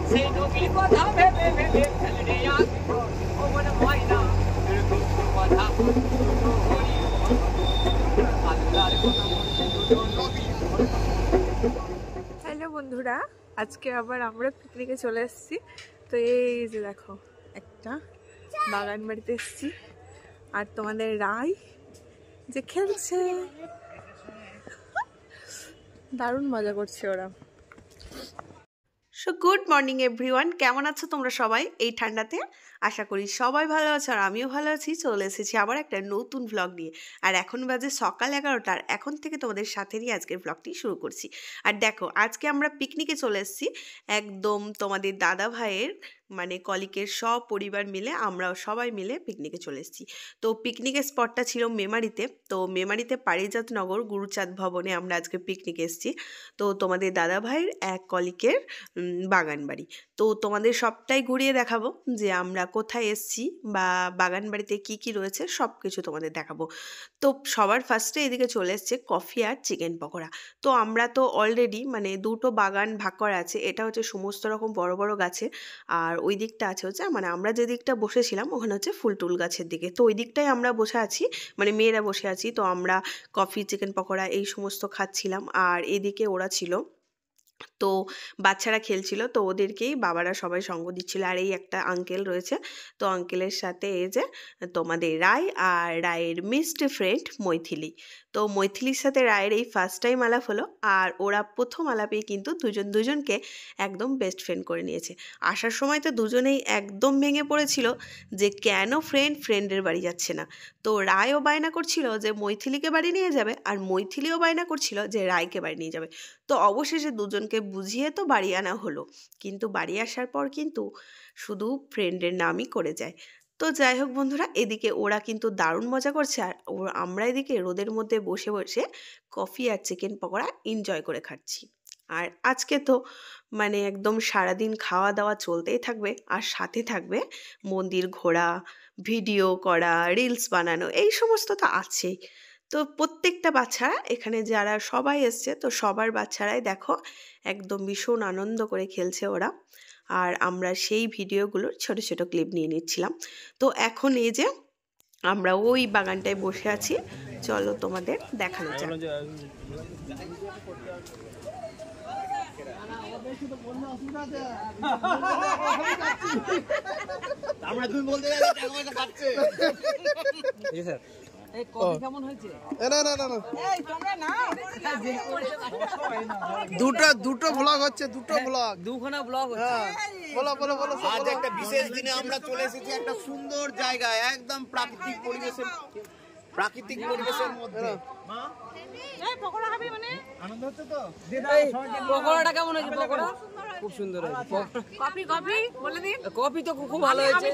Hello বন্ধুরা, আজকে আবার আমরা পিকনিকে চলে এসেছি। তো এই যে দেখো, একটা বাগান বাড়িতে এসেছি আর তোমাদের রায় যে খেলছে, দারুণ মজা করছে ওরা। সো গুড মর্নিং এভরিওয়ান, কেমন আছো তোমরা সবাই এই ঠান্ডাতে? আশা করি সবাই ভালো আছো আর আমিও ভালো আছি। চলে এসেছি আবার একটা নতুন ভ্লগ নিয়ে। আর এখন বাজে সকাল 11টার। এখন থেকে তোমাদের সাথে নিয়ে আজকের ভ্লগটি শুরু করছি। আর দেখো, আজকে আমরা পিকনিকে চলে এসেছি একদম তোমাদের দাদা ভাইয়ের মানে কলিকের সব পরিবার মিলে, আমরাও সবাই মিলে পিকনিকে চলে এসেছি। তো পিকনিকের স্পটটা ছিল মেমারিতে। তো মেমারিতে পারিজাতনগর গুরুচাঁদ ভবনে আমরা আজকে পিকনিকে এসেছি। তো তোমাদের দাদা ভাইয়ের এক কলিকের বাগান বাড়ি। তো তোমাদের সবটাই ঘুরিয়ে দেখাবো যে আমরা কোথায় এসেছি বা বাগান বাড়িতে কী কী রয়েছে সব কিছু তোমাদের দেখাবো। তো সবার ফার্স্টে এদিকে চলে এসছে কফি আর চিকেন পকোড়া। তো আমরা তো অলরেডি মানে দুটো বাগান ভাগ করা আছে। এটা হচ্ছে সমস্ত রকম বড় বড় গাছে, আর ওই দিকটা আছে হচ্ছে মানে আমরা যে দিকটা বসেছিলাম ওখানে হচ্ছে ফুল টুল গাছের দিকে। তো ওই দিকটাই আমরা বসে আছি, মানে মেয়েরা বসে আছি। তো আমরা কফি চিকেন পকোড়া এই সমস্ত খাচ্ছিলাম, আর এদিকে ওরা ছিল, তো বাচ্চারা খেলছিল, তো ওদেরকেই বাবারা সবাই সঙ্গ দিচ্ছিল। আর এই একটা আঙ্কেল রয়েছে, তো আঙ্কেলের সাথে এই যে তোমাদের রায় আর রায়ের মিষ্টি ফ্রেন্ড মৈথিলি। তো মৈথিলির সাথে রায়ের এই ফার্স্ট টাইম আলাপ হলো, আর ওরা প্রথম আলাপেই কিন্তু দুজনকে একদম বেস্ট ফ্রেন্ড করে নিয়েছে। আসার সময় তো দুজনেই একদম ভেঙে পড়েছিল যে কেন ফ্রেন্ডের বাড়ি যাচ্ছে না। তো রায়ও বায়না করছিল যে মৈথিলিকে বাড়ি নিয়ে যাবে, আর মৈথিলিও বায়না করছিল যে রায়কে বাড়ি নিয়ে যাবে। তো অবশেষে দুজনকে বুঝিয়ে তো বাড়ি আনা হলো, কিন্তু বাড়ি আসার পর কিন্তু শুধু ফ্রেন্ডের নামই করে যায়। তো যাই হোক বন্ধুরা, এদিকে ওরা কিন্তু দারুণ মজা করছে, আর আমরা এদিকে রোদের মধ্যে বসে বসে কফি আর চিকেন পকোড়া এনজয় করে খাচ্ছি। আর আজকে তো মানে একদম সারাদিন খাওয়া দাওয়া চলতেই থাকবে, আর সাথে থাকবে মন্দির ঘোরা, ভিডিও করা, রিলস বানানো, এই সমস্ত তো আছেই। তো প্রত্যেকটা বাচ্চারা এখানে যারা সবাই এসছে, তো সবার বাচ্চারাই দেখো একদম ভীষণ আনন্দ করে খেলছে ওরা। আর আমরা সেই ভিডিওগুলোর ছোট ছোট ক্লিপ নিয়ে নিচ্ছিলাম। তো এখন এই যে আমরা ওই বাগানটায় বসে আছি, চলো তোমাদের দেখানো যাক। দুটো ব্লগ হচ্ছে, দুখানা ব্লগ হচ্ছে। বলো বলো বলো। আজ একটা বিশেষ দিনে আমরা চলে এসেছি একটা সুন্দর জায়গায়, একদম প্রাকৃতিক পরিবেশের মধ্যে। আনন্দ হচ্ছে তো? পকোড়াটা কেমন হয়েছে? পকোড়া খুব সুন্দর হয়েছে। কফি তো খুব ভালো হয়েছে।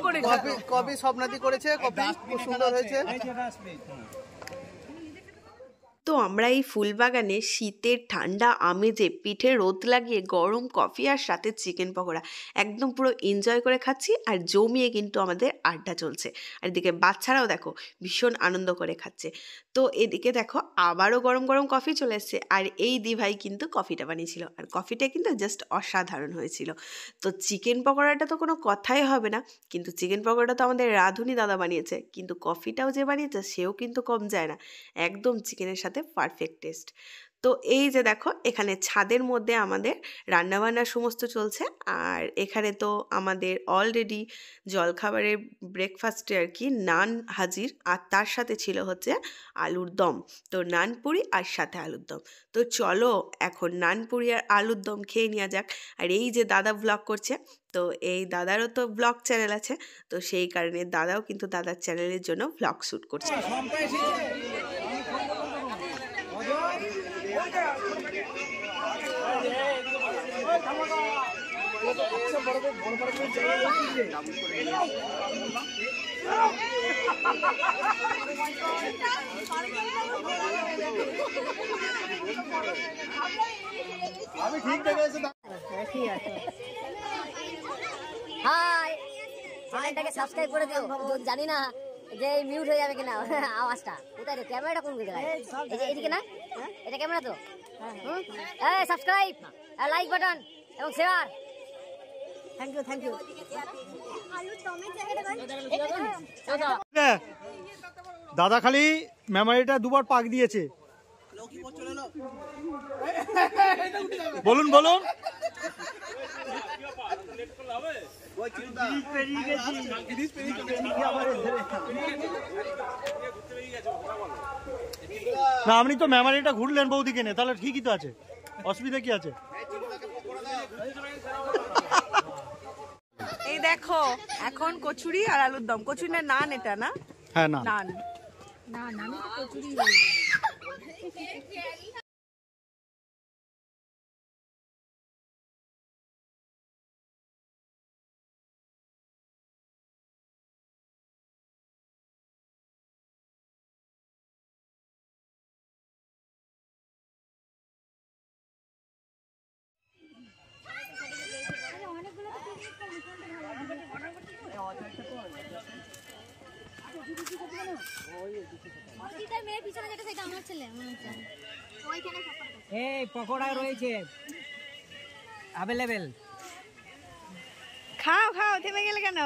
কফি স্বপ্নাদি করেছে, কফি খুব সুন্দর হয়েছে। তো আমরা এই ফুলবাগানে শীতের ঠান্ডা আমেজে পিঠে রোদ লাগিয়ে গরম কফি আর সাথে চিকেন পকোড়া একদম পুরো এনজয় করে খাচ্ছি, আর জমিয়ে কিন্তু আমাদের আড্ডা চলছে। আর এদিকে বাচ্চারাও দেখো ভীষণ আনন্দ করে খাচ্ছে। তো এদিকে দেখো আবারও গরম গরম কফি চলে এসছে, আর এই দিভাই কিন্তু কফিটা বানিয়েছিল, আর কফিটা কিন্তু জাস্ট অসাধারণ হয়েছিল। তো চিকেন পকোড়াটা তো কোনো কথাই হবে না, কিন্তু চিকেন পকোড়াটা তো আমাদের রাঁধুনি দাদা বানিয়েছে, কিন্তু কফিটাও যে বানিয়েছে সেও কিন্তু কম যায় না, একদম চিকেনের সাথে পারফেক্ট টেস্ট। তো এই যে দেখো এখানে ছাদের মধ্যে আমাদের রান্নাবান্না সমস্ত চলছে, আর এখানে তো আমাদের অলরেডি জলখাবারের ব্রেকফাস্টে আর কি নান হাজির, আর তার সাথে ছিল হচ্ছে আলুর দম। তো নান পুরি আর সাথে আলুর দম। তো চলো এখন নান পুরি আর আলুর দম খেয়ে নেওয়া যাক। আর এই যে দাদা ভ্লগ করছে, তো এই দাদারও তো ব্লগ চ্যানেল আছে, তো সেই কারণে দাদাও কিন্তু দাদার চ্যানেলের জন্য ভ্লগ শ্যুট করছে। আমি ঠিক দেখেছি। হাই, চ্যানেলটাকে সাবস্ক্রাইব করে দিও। জানি না যে মিউট হয়ে যাবে কিনা আওয়াজটা। কোথায় রে ক্যামেরাটা? কোন দিকে? এই যে এদিকে না, এটা ক্যামেরা তো। এই সাবস্ক্রাইব আর লাইক বাটন এবং share. Thank you thank you. দাদা খালি মেমোরিটা দুবার পাক দিয়েছে। বলুন বলুন। না আপনি তো মেমোরিটা ঘুরলেন বৌদিকে নে, তাহলে ঠিকই তো আছে, অসুবিধা কি আছে? এই দেখো এখন কচুরি আর আলুর দম। কচুরি না নান, এটা না? হ্যাঁ না নান। এই পকোড়া রয়েছে অ্যাভেলেবেল। খাও খাও, থেমে গেলে কেন?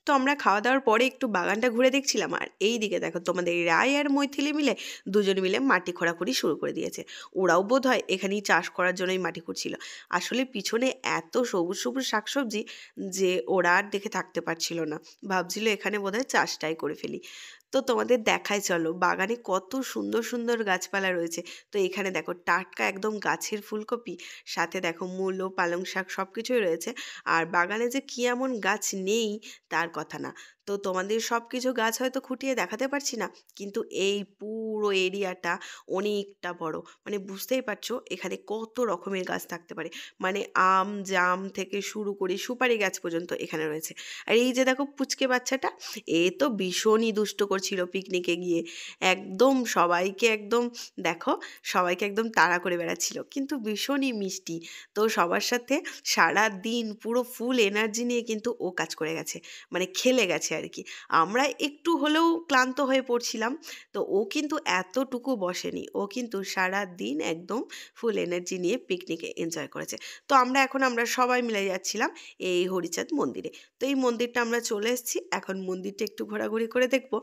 তো আমরা খাওয়া দাওয়ার পরে একটু বাগানটা ঘুরে দেখছিলাম, আর এই দিকে দেখো তোমাদের রায় আর মৈথিলি মিলে দুজন মিলে মাটি খোঁড়াখুড়ি শুরু করে দিয়েছে। ওরাও বোধ হয় এখানেই চাষ করার জন্যই মাটি খুঁড়ছিল। আসলে পিছনে এত সবুজ সবুজ শাকসবজি যে ওরা আর দেখে থাকতে পারছিল না, ভাবছিল এখানে বোধ হয় চাষটাই করে ফেলি। তো তোমাদের দেখাই চলো বাগানে কত সুন্দর সুন্দর গাছপালা রয়েছে। তো এখানে দেখো টাটকা একদম গাছের ফুলকপি, সাথে দেখো মূলো, পালং শাক সব কিছুই রয়েছে। আর বাগানে যে কি এমন গাছ নেই তার কথা না। তো তোমাদের সব কিছু গাছ হয়তো খুঁটিয়ে দেখাতে পারছি না, কিন্তু এই পুরো এরিয়াটা অনেকটা বড়, মানে বুঝতেই পারছো এখানে কত রকমের গাছ থাকতে পারে। মানে আম জাম থেকে শুরু করে সুপারি গাছ পর্যন্ত এখানে রয়েছে। আর এই যে দেখো পুচকে বাচ্চাটা, এ তো ভীষণই দুষ্ট করছিল পিকনিকে গিয়ে, একদম সবাইকে একদম দেখো সবাইকে একদম তাড়া করে বেড়াচ্ছিল, কিন্তু ভীষণই মিষ্টি। তো সবার সাথে সারা দিন পুরো ফুল এনার্জি নিয়ে কিন্তু ও কাজ করে গেছে, মানে খেলে গেছে আর কি। আমরা একটু হলেও ক্লান্ত হয়ে পড়ছিলাম, তো ও কিন্তু এতটুকু বসেনি, ও কিন্তু সারা দিন একদম ফুল এনার্জি নিয়ে পিকনিকে এনজয় করেছে। তো আমরা সবাই মিলে যাচ্ছিলাম এই হরিচাঁদ মন্দিরে। তো এই মন্দিরটা আমরা চলে এসেছি, এখন মন্দিরটা একটু ঘোরাঘুরি করে দেখবো।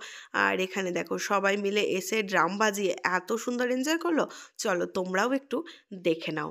আর এখানে দেখো সবাই মিলে এসে ড্রাম বাজিয়ে এত সুন্দর এনজয় করলো, চলো তোমরাও একটু দেখে নাও।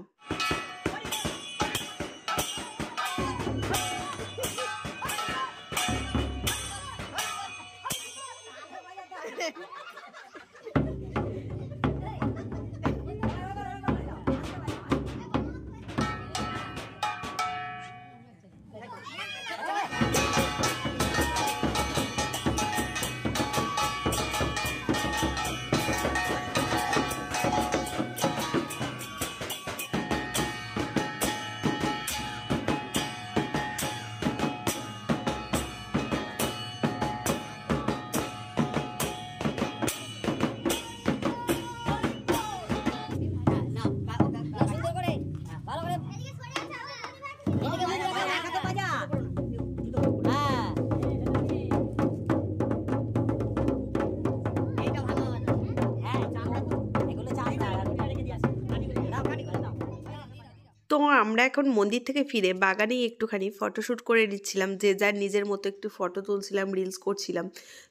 তো আমরা এখন মন্দির থেকে ফিরে বাগানেই একটুখানি ফটোশ্যুট করে নিচ্ছিলাম, যে যার নিজের মতো একটু ফটো তুলছিলাম, রিলস করছিলাম।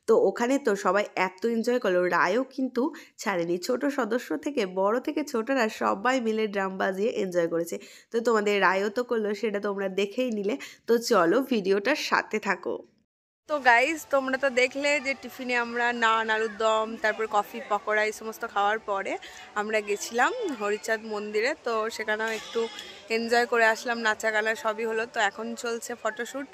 তো ওখানে তো সবাই এত এনজয় করলো, রায়ও কিন্তু ছাড়েনি। ছোট সদস্য থেকে বড় থেকে ছোটরা সবাই মিলে ড্রাম বাজিয়ে এনজয় করেছে। তো তোমাদের রায়ও তো করলো, সেটা তোমরা দেখেই নিলে। তো চলো ভিডিওটার সাথে থাকো। তো গাইজ তোমরা তো দেখলে যে টিফিনে আমরা নান, আলুর দম, তারপর কফি, পকোড়া এই সমস্ত খাওয়ার পরে আমরা গেছিলাম হরিচাঁদ মন্দিরে। তো সেখানেও একটু এনজয় করে আসলাম, নাচা গানা সবই হলো। তো এখন চলছে ফটোশ্যুট,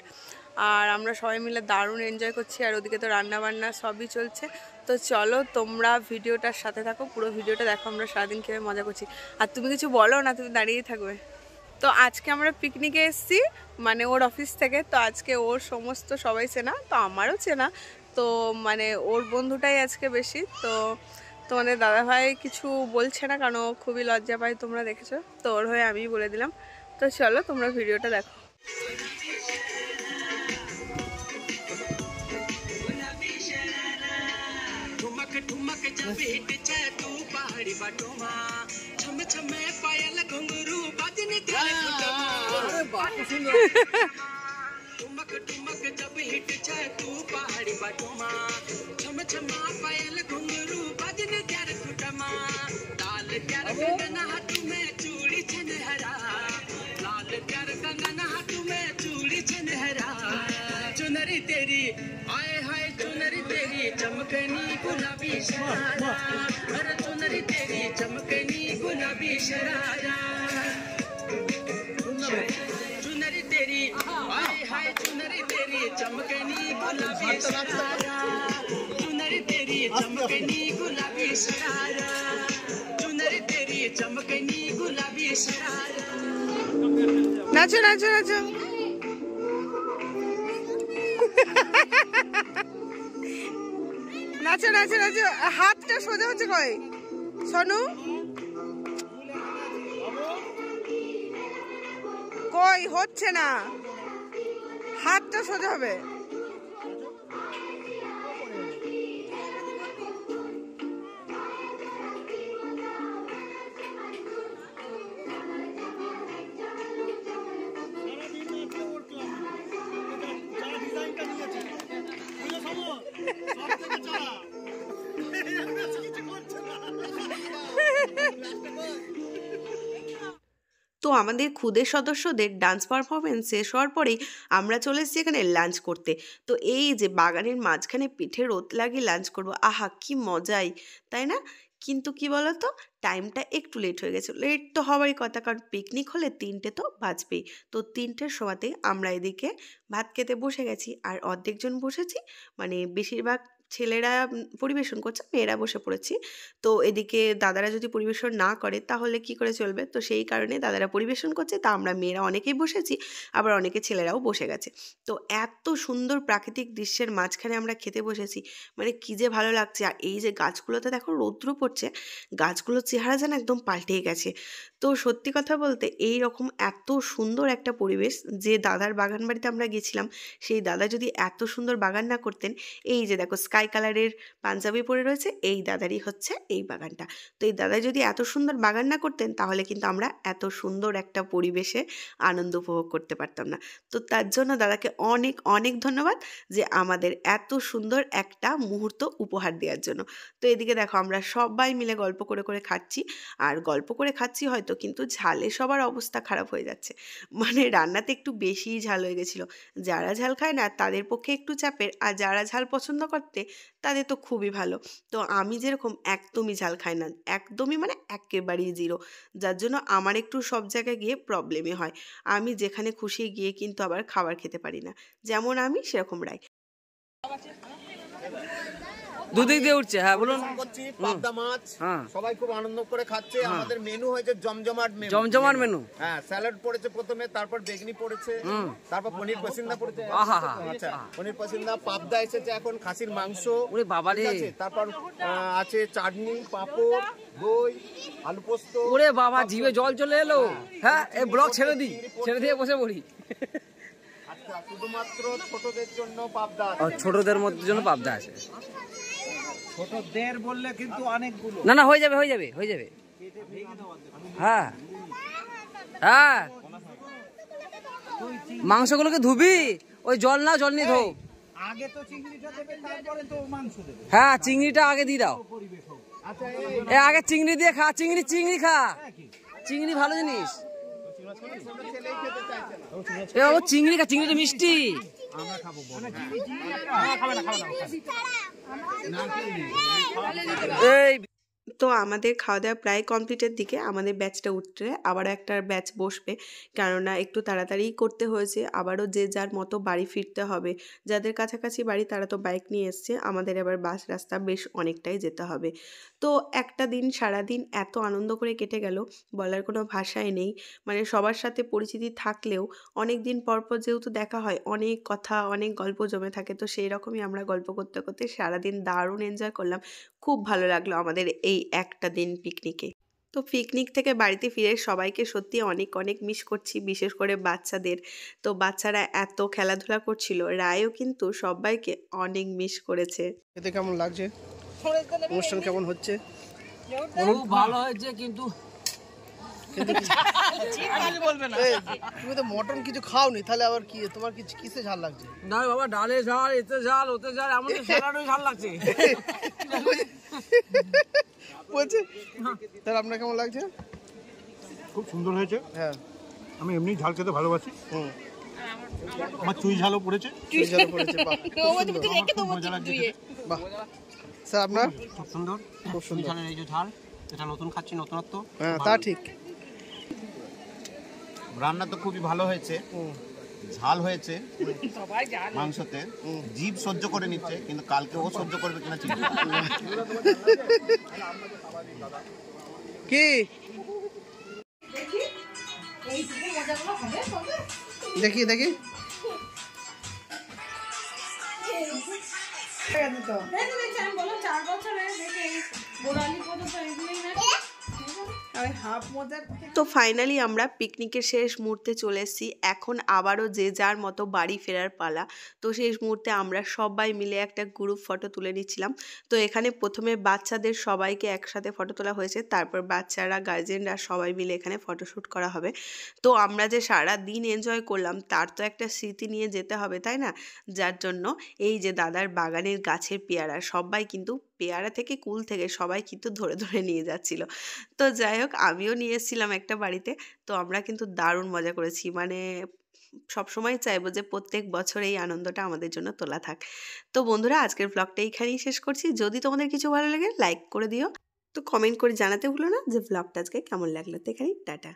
আর আমরা সবাই মিলে দারুণ এনজয় করছি। আর ওদিকে তো রান্নাবান্না সবই চলছে। তো চলো তোমরা ভিডিওটার সাথে থাকো, পুরো ভিডিওটা দেখো আমরা সারাদিন কীভাবে মজা করছি। আর তুমি কিছু বলো না, তুমি দাঁড়িয়েই থাকবে। তো আজকে আমরা পিকনিকে এসেছি, মানে ওর অফিস থেকে। তো আজকে ওর সমস্ত সবাই চেনা, তো আমারও চেনা, তো মানে ওর বন্ধুটাই আজকে বেশি। তো তোমাদের দাদাভাই কিছু বলছে না, কারণ ও খুবই লজ্জা পায়, তোমরা দেখেছো তো, ওর হয়ে আমি বলে দিলাম। তো চলো তোমরা ভিডিওটা দেখো। ठुमक ठुमक जब हिट जाए तू पहाड़ी बटुमा छम छमा पायल घुंघरू बजन त्यार कुटमा लाल प्यार कंगन हाथ में चूड़ी छनहरा लाल प्यार कंगन हाथ में चूड़ी छनहरा चुनरी तेरी आए हाय चुनरी तेरी चमकनी गुलाबी शरारा अरे चुनरी तेरी चमकनी गुलाबी शरारा चुनरी तेरी आए हाय चुनरी तेरी चमकनी गुलाबी शरारा चुनरी तेरी चमकनी गुलाबी शरारा चुनरी तेरी चमकनी गुलाबी शरारा। নাচো নাচো নাচো। নাচো নাচো নাচো, হাতটা সোজা হচ্ছে কই সোনু, কই হচ্ছে না, হাতটা সোজা হবে। তো আমাদের খুদের সদস্যদের ডান্স পারফরমেন্স শেষ হওয়ার পরেই আমরা চলে এসেছি এখানে লাঞ্চ করতে। তো এই যে বাগানের মাঝখানে পিঠে রোদ লাগিয়ে লাঞ্চ করবো, আহা কি মজাই, তাই না? কিন্তু কি বলতো, টাইমটা একটু লেট হয়ে গেছে। লেট তো হওয়ারই কথা, কারণ পিকনিক হলে 3টে তো বাজবেই। তো 3টের সময়তে আমরা এদিকে ভাত খেতে বসে গেছি, আর অর্ধেকজন বসেছি, মানে বেশিরভাগ ছেলেরা পরিবেশন করছে, মেয়েরা বসে পড়েছি। তো এদিকে দাদারা যদি পরিবেশন না করে তাহলে কি করে চলবে, তো সেই কারণে দাদারা পরিবেশন করছে, তা আমরা মেয়েরা অনেকেই বসেছি, আবার অনেকে ছেলেরাও বসে গেছে। তো এত সুন্দর প্রাকৃতিক দৃশ্যের মাঝখানে আমরা খেতে বসেছি, মানে কী যে ভালো লাগছে। আর এই যে গাছগুলোতে দেখো রৌদ্র পড়ছে, গাছগুলোর চেহারা যেন একদম পাল্টেই গেছে। তো সত্যি কথা বলতে এই রকম এত সুন্দর একটা পরিবেশ, যে দাদার বাগান বাড়িতে আমরা গেছিলাম, সেই দাদা যদি এত সুন্দর বাগান না করতেন, এই যে দেখো স্কাই কালারের পাঞ্জাবি পরে রয়েছে, এই দাদারই হচ্ছে এই বাগানটা। তো এই দাদা যদি এত সুন্দর বাগান না করতেন, তাহলে কিন্তু আমরা এত সুন্দর একটা পরিবেশে আনন্দ উপভোগ করতে পারতাম না। তো তার জন্য দাদাকে অনেক অনেক ধন্যবাদ, যে আমাদের এত সুন্দর একটা মুহূর্ত উপহার দেওয়ার জন্য। তো এদিকে দেখো আমরা সবাই মিলে গল্প করে করে খাচ্ছি, আর গল্প করে খাচ্ছি হয়তো, কিন্তু ঝালে সবার অবস্থা খারাপ হয়ে যাচ্ছে, মানে রান্নাতে একটু বেশিই ঝাল হয়ে গেছিলো। যারা ঝাল খায় না তাদের পক্ষে একটু চাপের, আর যারা ঝাল পছন্দ করতে তাদের তো খুবই ভালো। তো আমি যেরকম একদমই ঝাল খাই না, একদমই মানে একেবারেই জিরো, যার জন্য আমার একটু সব জায়গায় গিয়ে প্রবলেমই হয়। আমি যেখানে খুশি গিয়ে কিন্তু আবার খাবার খেতে পারি না, যেমন আমি সেরকম রাই। দুদিক দিয়ে উঠছে, হ্যাঁ বলুন। করছি পাবদা মাছ, হ্যাঁ। সবাই খুব আনন্দ করে খাচ্ছে। আমাদের মেনু হয়েছে জমজমাট মেনু। জমজমাট মেনু। হ্যাঁ, স্যালাড পড়েছে প্রথমে, তারপর বেগনি পড়েছে, তারপর পনির পসিন্দা পড়েছে। আহা। আচ্ছা, পনির পসিন্দা, পাবদা এসেছে, এখন খাসির মাংস, ওরে বাবা রে। ঠিক আছে? তারপর আছে চাটনি, পাঁপড়, দই, আলু পোস্ত। ওরে বাবা, জিভে জল চলে এলো। হ্যাঁ, এই ব্লগ ছেড়ে দিয়ে বসে পড়ি। আচ্ছা, শুধুমাত্র ছোটদের জন্য পাবদা আছে। ছোটদের মধ্যে জন্য পাবদা আছে। ছোটদের বললে কিন্তু অনেকগুলো। না হয়ে যাবে। হ্যাঁ হ্যাঁ, মাংসগুলোকে ধুবি, ওই জল নিয়ে ধো। আগে তো চিংড়িটা দেবে, তারপরে তো মাংস দেবে। হ্যাঁ, চিংড়িটা আগে দিয়ে দাও। আগে চিংড়ি দিয়ে খা, চিংড়ি খা, চিংড়ি ভালো জিনিস। চিংড়িটা মিষ্টি। এই তো আমাদের খাওয়া দাওয়া প্রায় কমপ্লিটের দিকে, আমাদের ব্যাচটা উঠতে আবারও একটা ব্যাচ বসবে, কেননা একটু তাড়াতাড়ি করতে হয়েছে, আবারও যে যার মতো বাড়ি ফিরতে হবে। যাদের কাছাকাছি বাড়ি তারা তো বাইক নিয়ে এসছে, আমাদের এবার বাস রাস্তা বেশ অনেকটাই যেতে হবে। তো একটা দিন সারাদিন এত আনন্দ করে কেটে গেল, বলার কোনো ভাষাই নেই। মানে সবার সাথে পরিচিতি থাকলেও অনেক দিন পর যেহেতু দেখা হয়, অনেক কথা অনেক গল্প জমে থাকে, তো সেই রকমই আমরা গল্প করতে করতে সারাদিন দারুণ এনজয় করলাম। খুব ভালো লাগলো আমাদের এই একটা দিন পিকনিকে। তো পিকনিক থেকে বাড়িতে ফিরে সবাইকে সত্যি অনেক অনেক মিস করছি, বিশেষ করে বাচ্চাদের। তো বাচ্চারা এত খেলাধুলা করছিল, রায়ও কিন্তু সবাইকে অনেক মিস করেছে। এতে কেমন লাগছে, অনুষ্ঠান কেমন হচ্ছে? খুব ভালো হয়েছে, কিন্তু তুমি তো মটন কিছু খাওনি, তাহলে আবার কি তোমার কিসে ঝাল লাগছে? না বাবা, ডালে ঝাল, এতে ঝাল, ওতে ঝাল, এমন স্যালাডও ঝাল লাগছে। বলছে তাহলে আপনার কেমন লাগছে? খুব সুন্দর হয়েছে। হ্যাঁ, আমি এমনি ঝাল খেতে ভালোবাসি। আমার চুই ঝালও পড়েছে। চুই ঝাল পড়েছে, বাহ খুব মজা লাগছে খেতে। বাহ। স্যার আপনার? খুব সুন্দর, খুব সুন্দর। ঝালের এই যে ঝাল, এটা নতুন খাচ্ছি, নতুনত্ব। হ্যাঁ, তা ঠিক। রান্না তো খুবই ভালো হয়েছে, ঝাল হয়েছে মাংসতে, জিভ সহ্য করে নিচ্ছে, কিন্তু কালকে ও সহ্য করবে কিনা ঠিক নেই। কি দেখি দেখি তো ফাইনালি আমরা পিকনিকের শেষ মুহূর্তে চলে এসেছি। এখন আবারও যে যার মতো বাড়ি ফেরার পালা। তো শেষ মুহূর্তে আমরা সবাই মিলে একটা গ্রুপ ফটো তুলে নিচ্ছিলাম। তো এখানে প্রথমে বাচ্চাদের সবাইকে একসাথে ফটো তোলা হয়েছে, তারপর বাচ্চারা, গার্জেনরা সবাই মিলে এখানে ফটোশ্যুট করা হবে। তো আমরা যে সারা দিন এনজয় করলাম তার তো একটা স্মৃতি নিয়ে যেতে হবে, তাই না? যার জন্য এই যে দাদার বাগানের গাছের পেয়ারা, সবাই কিন্তু পেয়ারা থেকে কুল থেকে সবাই কিন্তু ধরে ধরে নিয়ে যাচ্ছিল। তো যাই হোক, আমিও নিয়ে এসেছিলাম একটা বাড়িতে। তো আমরা কিন্তু দারুণ মজা করেছি, মানে সবসময় চাইবো যে প্রত্যেক বছর এই আনন্দটা আমাদের জন্য তোলা থাক। তো বন্ধুরা, আজকের ব্লগটা এইখানেই শেষ করছি। যদি তোমাদের কিছু ভালো লাগে লাইক করে দিও, তো কমেন্ট করে জানাতে ভুলো না যে ব্লগটা আজকে কেমন লাগলো। তো এখানেই টাটা।